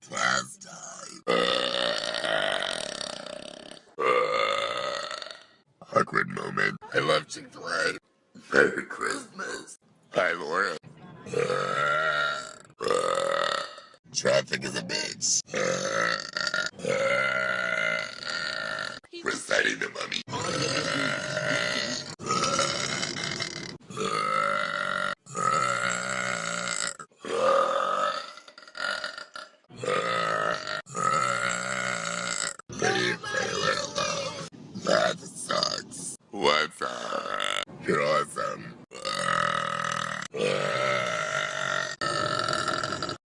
class time. Awkward moment. I love Chick-fil-A. Merry Christmas. Hi, Laura. Traffic is a bitch. Reciting the mummy.